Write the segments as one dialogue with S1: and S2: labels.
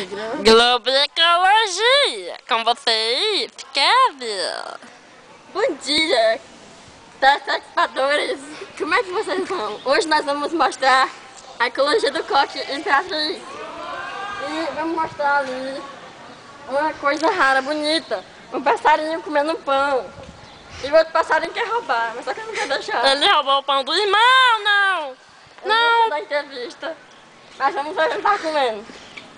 S1: Globo Ecologia, com vocês, Kevin.
S2: Bom dia, telespectadores. Como é que vocês estão? Hoje nós vamos mostrar a ecologia do coque Imperatriz. E vamos mostrar ali uma coisa rara, bonita. Um passarinho comendo pão. E o outro passarinho quer roubar, mas só que eu não quero deixar.
S1: Ele roubou o pão do irmão, não!
S2: Não! Da entrevista. Mas vamos ver o que ele tá comendo.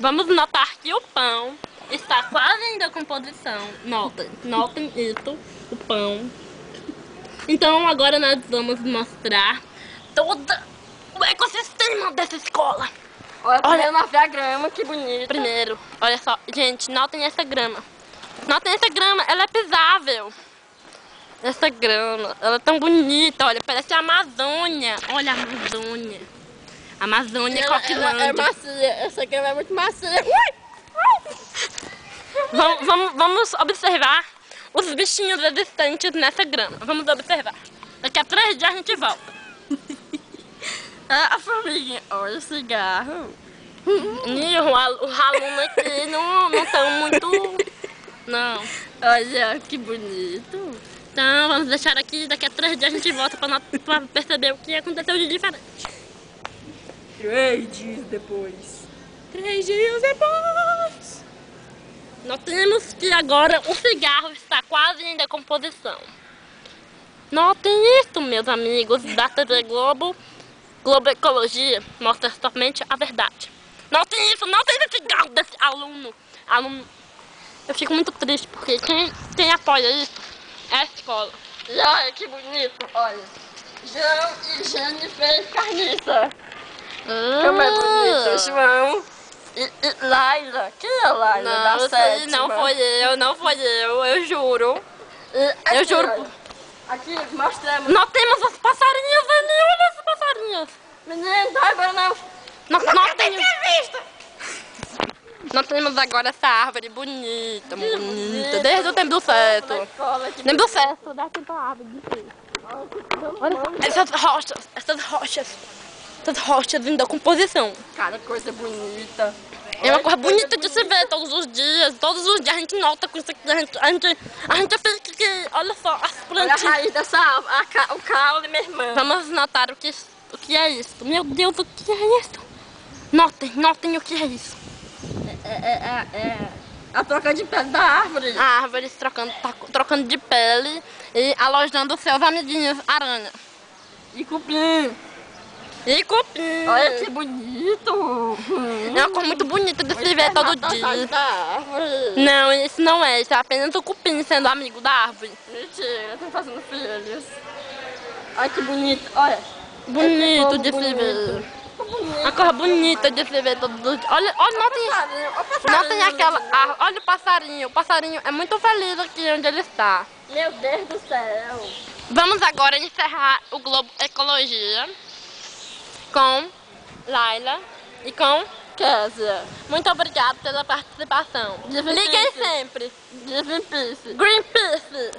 S1: Vamos notar que o pão está quase em decomposição. Notem isso, o pão. Então agora nós vamos mostrar todo o ecossistema dessa escola.
S2: Olha uma grama, que bonita.
S1: Primeiro, olha só, gente, notem essa grama. Notem essa grama, ela é pisável. Essa grama, ela é tão bonita, olha, parece a Amazônia. Olha a Amazônia. Amazônia Coquilândia.
S2: É macia, essa grama é muito macia.
S1: Vamos observar os bichinhos existentes nessa grama. Vamos observar. Daqui a 3 dias a gente volta.
S2: A formiguinha, olha o cigarro.
S1: E o aluno aqui não estão muito... Não.
S2: Olha, que bonito.
S1: Então vamos deixar aqui, daqui a 3 dias a gente volta pra perceber o que aconteceu de diferente.
S2: 3 dias depois.
S1: 3 dias depois. Notemos que agora o cigarro está quase em decomposição. Notem isso, meus amigos da TV Globo. Globo Ecologia mostra somente a verdade. Notem isso, notem esse cigarro desse aluno. Eu fico muito triste porque quem apoia isso é a escola.
S2: E olha que bonito, olha. João e Jennifer Carniça. Como é bonito, João e Laila. Quem é a Laila?
S1: Não, não foi eu juro. Eu juro.
S2: Aqui, mostramos.
S1: Notemos os passarinhos ali, olha esses passarinhos.
S2: Menino, tá agora não.
S1: Nós temos agora essa árvore bonita, desde o tempo do feto. Tempo do feto, dá tempo a árvore de ser. Olha essas rochas em decomposição.
S2: Cada coisa bonita.
S1: É uma coisa bonita de se ver todos os dias a gente nota com isso aqui, a gente fica que, olha só, as plantinhas.
S2: Olha a raiz dessa árvore, o caule, minha irmã.
S1: Vamos notar o que é isso. Meu Deus, o que é isso? Notem o que é isso.
S2: É a troca de pele da árvore.
S1: A árvore trocando de pele e alojando seus amiguinhos aranha.
S2: E cupim. Olha que bonito.
S1: É uma cor muito bonita de se ver todo dia.
S2: Da árvore.
S1: Não, isso não é. Isso é apenas o cupim sendo amigo da árvore.
S2: Mentira, estão fazendo filhos. Olha que bonito. Olha.
S1: Bonito de se ver. A cor bonita de se ver todos os dias. Olha, notem aquela árvore. Olha o passarinho. O passarinho é muito feliz aqui onde ele está.
S2: Meu Deus do céu.
S1: Vamos agora encerrar o Globo Ecologia com Laila e com
S2: Kézia.
S1: muito obrigada pela participação. Liguem sempre.
S2: Greenpeace.
S1: Greenpeace.